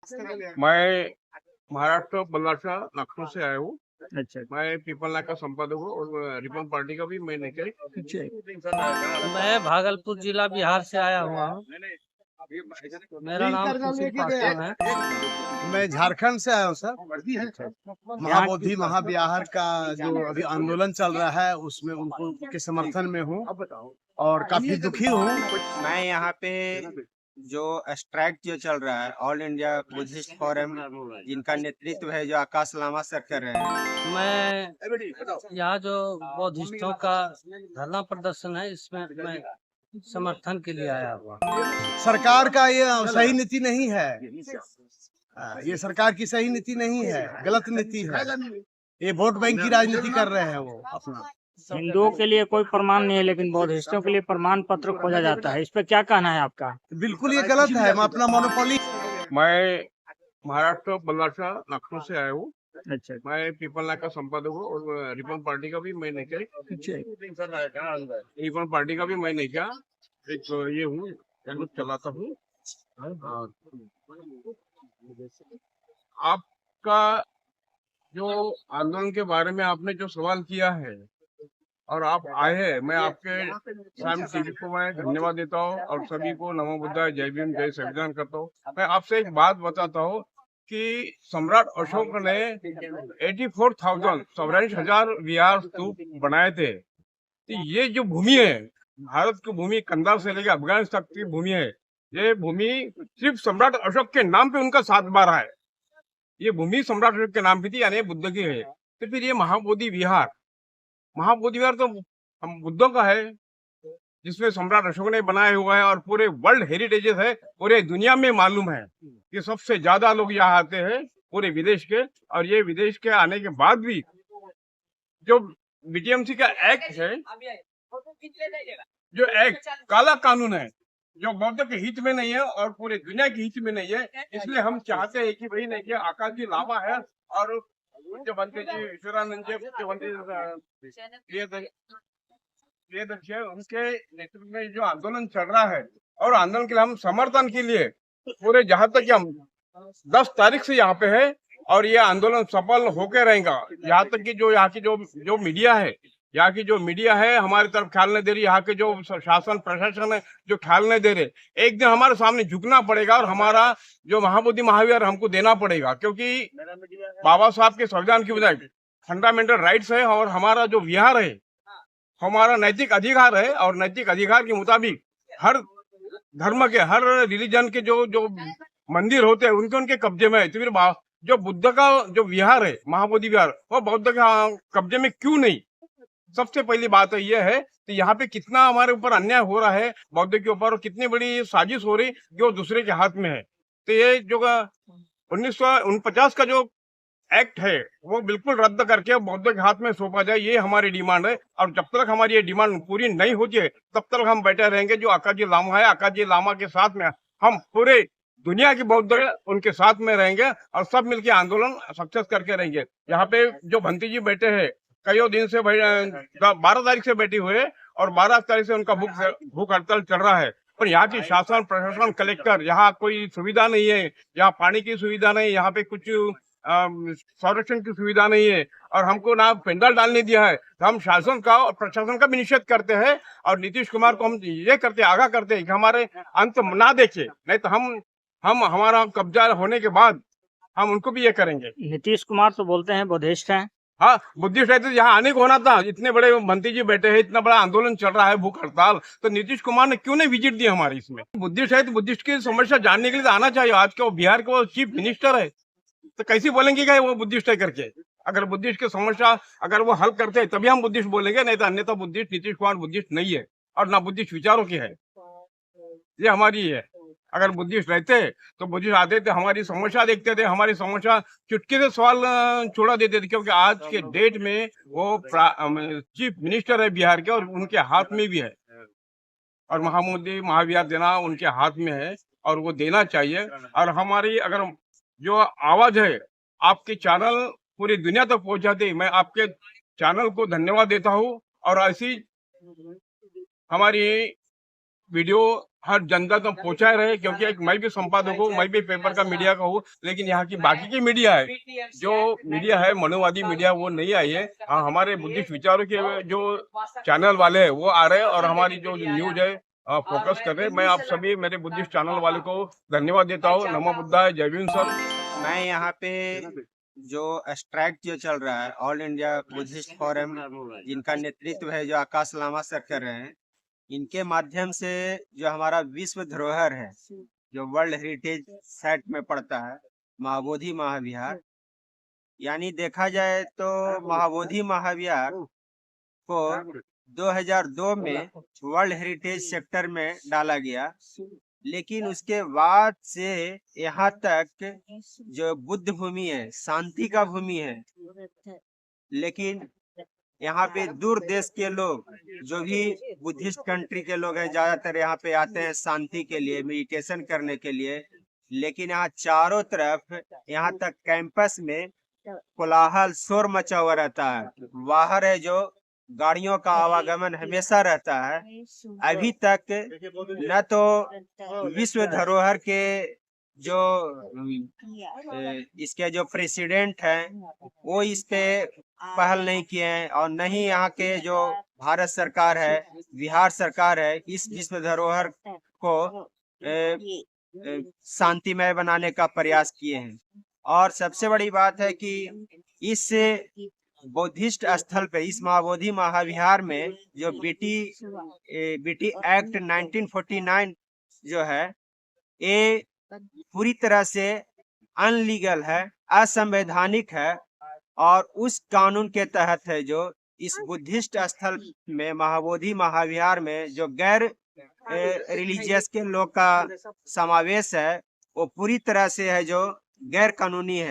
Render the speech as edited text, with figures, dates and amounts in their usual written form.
मैं महाराष्ट्र बल्लारशाह नागपुर से आया हूँ। अच्छा मैं पीपल नायक का संपादक हूँ और रिपन पार्टी का भी मैं नेता हूँ। मैं भागलपुर जिला बिहार से आया हुआ हूँ। मेरा नाम सुशील पासवान है। मैं झारखंड से आया हूँ सर। महाबोधि महाविहार का जो अभी आंदोलन चल रहा है उसमें उनको के समर्थन में हूँ और काफी दुखी हूँ। मैं यहाँ पे जो स्ट्राइक जो चल रहा है ऑल इंडिया बुद्धिस्ट फोरम जिनका नेतृत्व है जो आकाश लामा सर कर रहे हैं। मैं यहाँ जो बौद्धिस्टों का धरना प्रदर्शन है इसमें मैं समर्थन के लिए आया हुआ। सरकार का ये सही नीति नहीं है, ये सरकार की सही नीति नहीं है, गलत नीति है। ये वोट बैंक की राजनीति कर रहे हैं वो अपना। हिंदुओं के लिए कोई प्रमाण नहीं है लेकिन बौद्धिस्टों के लिए प्रमाण पत्र खोजा जाता है, इस पे क्या कहना है आपका? बिल्कुल ये गलत है। मैं अपना मोनोपोली मैं महाराष्ट्र बल्लारशाह नागपुर से आया हूँ। अच्छा मैं पीपल नायक का संपादक हूँ और रिपन पार्टी का भी मैं नेता रिपन पार्टी का भी मैं नेता एक ये हूँ, चलाता हूँ। आपका जो आंदोलन के बारे में आपने जो सवाल किया है और आप आए हैं, मैं आपके सामने टीवी को मैं धन्यवाद देता हूँ और सभी को नमो बुद्धाय, जय भीम, जय संविधान करता हूँ। मैं आपसे एक बात बताता हूँ कि सम्राट अशोक ने 84,000 विहार स्तूप बनाए थे। तो ये जो भूमि है, भारत की भूमि, कंधार से लेकर अफगानिस्तान तक की भूमि है, ये भूमि सिर्फ सम्राट अशोक के नाम पे उनका 7 बार है। ये भूमि सम्राट अशोक के नाम पे थी, यानी बुद्ध की है। तो फिर ये महाबोधि विहार तो हम बुद्धों का है, जिसमें सम्राट अशोक ने बनाया हुआ है और पूरे वर्ल्ड हेरिटेजेस है। पूरे दुनिया में मालूम है कि सबसे ज्यादा लोग यहाँ आते हैं पूरे विदेश के, और ये विदेश के आने के बाद भी जो बीटीएमसी का एक्ट है, जो एक्ट काला कानून है, जो बौद्ध के हित में नहीं है और पूरे दुनिया के हित में नहीं है, इसलिए हम चाहते हैं कि भाई नहीं कि आकाश जी लामा है और जो बनते जी ईश्वरानंद जी जो बनते उनके नेतृत्व में जो आंदोलन चल रहा है, और आंदोलन के लिए हम समर्थन के लिए पूरे जहां तक हम 10 तारीख से यहाँ पे है और ये आंदोलन सफल होकर रहेगा। यहाँ तक कि जो यहाँ की जो मीडिया है, यहाँ की जो मीडिया है हमारी तरफ ख्याल नहीं दे रही, यहाँ के जो शासन प्रशासन है जो ख्याल नहीं दे रहे, एक दिन हमारे सामने झुकना पड़ेगा और हमारा जो महाबोधि महाविहार हमको देना पड़ेगा, क्योंकि बाबा साहब के संविधान की वजह फंडामेंटल राइट्स है और हमारा जो विहार है हमारा नैतिक अधिकार है, और नैतिक अधिकार के मुताबिक हर धर्म के, हर रिलीजन के जो मंदिर होते हैं उनके कब्जे में है। तो फिर जो बुद्ध का जो विहार है महाबोधि विहार, वो बौद्ध के कब्जे में क्यों नहीं? सबसे पहली बात तो यह है कि यहाँ पे कितना हमारे ऊपर अन्याय हो रहा है बौद्ध के ऊपर, और कितनी बड़ी साजिश हो रही जो दूसरे के हाथ में है। तो ये जो 1949 का जो एक्ट है वो बिल्कुल रद्द करके बौद्ध के हाथ में सौंपा जाए, ये हमारी डिमांड है। और जब तक हमारी ये डिमांड पूरी नहीं होती है तब तक हम बैठे रहेंगे। जो आकाश जी लामा है, आकाश जी लामा के साथ में हम पूरे दुनिया के बौद्ध उनके साथ में रहेंगे और सब मिलके आंदोलन सक्सेस करके रहेंगे। यहाँ पे जो भंती जी बैठे हैं कई दिन से 12 तारीख से बैठे हुए और 12 तारीख से उनका भूख हड़ताल चल रहा है, पर यहाँ की शासन प्रशासन कलेक्टर, यहाँ कोई सुविधा नहीं है, यहाँ पानी की सुविधा नहीं, यहाँ पे कुछ संरक्षण की सुविधा नहीं है और हमको ना पेंडल डालने दिया है। तो हम शासन का और प्रशासन का भी निषेध करते हैं और नीतीश कुमार को हम ये करते आगाह करते हैं कि हमारे अंत ना देखे, नहीं तो हम हमारा कब्जा होने के बाद हम उनको भी ये करेंगे। नीतीश कुमार तो बोलते हैं बुद्धिस्ट हैं। हाँ, बुद्धिस्ट है तो यहाँ आने को होना था। इतने बड़े भंती जी बैठे हैं, इतना बड़ा आंदोलन चल रहा है, भूख हड़ताल, तो नीतीश कुमार ने क्यों नहीं विजिट दी हमारी इसमें? बुद्धिस्ट है तो बुद्धिस्ट की समस्या जानने के लिए आना चाहिए। आज के वो बिहार के वो चीफ मिनिस्टर है, तो कैसे बोलेंगे क्या वो बुद्धिस्ट है करके? अगर बुद्धिस्ट की समस्या अगर वो हल करते हैं तभी हम बुद्धिस्ट बोलेंगे, नहीं तो अन्यथा बुद्धिस्ट नीतीश कुमार बुद्धिस्ट नहीं है और ना बुद्धिस्ट विचारों की है। ये हमारी है। अगर बुद्धिस्ट रहते तो बुद्धिस्ट आते थे, हमारी समस्या देखते थे, हमारी समस्या चुटकी से सवाल छोड़ा देते थे, क्योंकि आज के डेट में वो चीफ मिनिस्टर है बिहार के और उनके हाथ में भी है, और महाबोधि महाविहार देना उनके हाथ में है और वो देना चाहिए। और हमारी अगर जो आवाज है आपके चैनल पूरी दुनिया तक पहुंचाते, मैं आपके चैनल को धन्यवाद देता हूँ और ऐसी हमारी वीडियो हर जनता तक पहुंचाए रहे, क्योंकि एक मैं भी संपादक हूँ, मैं भी पेपर का मीडिया का हूँ, लेकिन यहाँ की बाकी की मीडिया है, जो मीडिया है मनुवादी मीडिया, वो नहीं आई है। हाँ, हमारे बुद्धिस्ट विचारों के जो चैनल वाले हैं वो आ रहे हैं और हमारी जो न्यूज है फोकस कर रहे हैं। मैं आप सभी मेरे बुद्धिस्ट चैनल वाले को धन्यवाद देता हूँ। नमो बुद्धाय, जय भीम सर। मैं यहाँ पे जो स्ट्राइक जो चल रहा है, ऑल इंडिया बुद्धिस्ट फोरम, जिनका नेतृत्व है जो आकाश लामा सर कर रहे हैं, इनके माध्यम से जो हमारा विश्व धरोहर है, जो वर्ल्ड हेरिटेज साइट में पड़ता है, महाबोधि महाविहार, यानी देखा जाए तो महाबोधि महाविहार को 2002 में वर्ल्ड हेरिटेज सेक्टर में डाला गया, लेकिन उसके बाद से यहाँ तक जो बुद्ध भूमि है, शांति का भूमि है, लेकिन यहाँ पे दूर देश के लोग, जो भी बुद्धिस्ट कंट्री के लोग हैं, ज्यादातर यहाँ पे आते हैं शांति के लिए, मेडिटेशन करने के लिए, लेकिन यहाँ चारों तरफ, यहाँ तक कैंपस में कोलाहल, शोर मचा हुआ रहता है। बाहर है जो गाड़ियों का आवागमन हमेशा रहता है। अभी तक न तो विश्व धरोहर के जो इसके जो प्रेसिडेंट हैं वो इस पे पहल नहीं किए हैं, और न ही यहाँ के जो भारत सरकार है, बिहार सरकार है, इस विश्व धरोहर को शांतिमय बनाने का प्रयास किए हैं। और सबसे बड़ी बात है कि इस बौद्धिस्ट स्थल पे, इस महाबोधि महाविहार में जो बीटी एक्ट 1949 जो है, ये पूरी तरह से अनलीगल है, असंवैधानिक है, और उस कानून के तहत है जो इस बुद्धिस्ट स्थल में, महाबोधि महाविहार में जो गैर रिलीजियस के लोग का समावेश है, वो पूरी तरह से है जो गैर कानूनी है।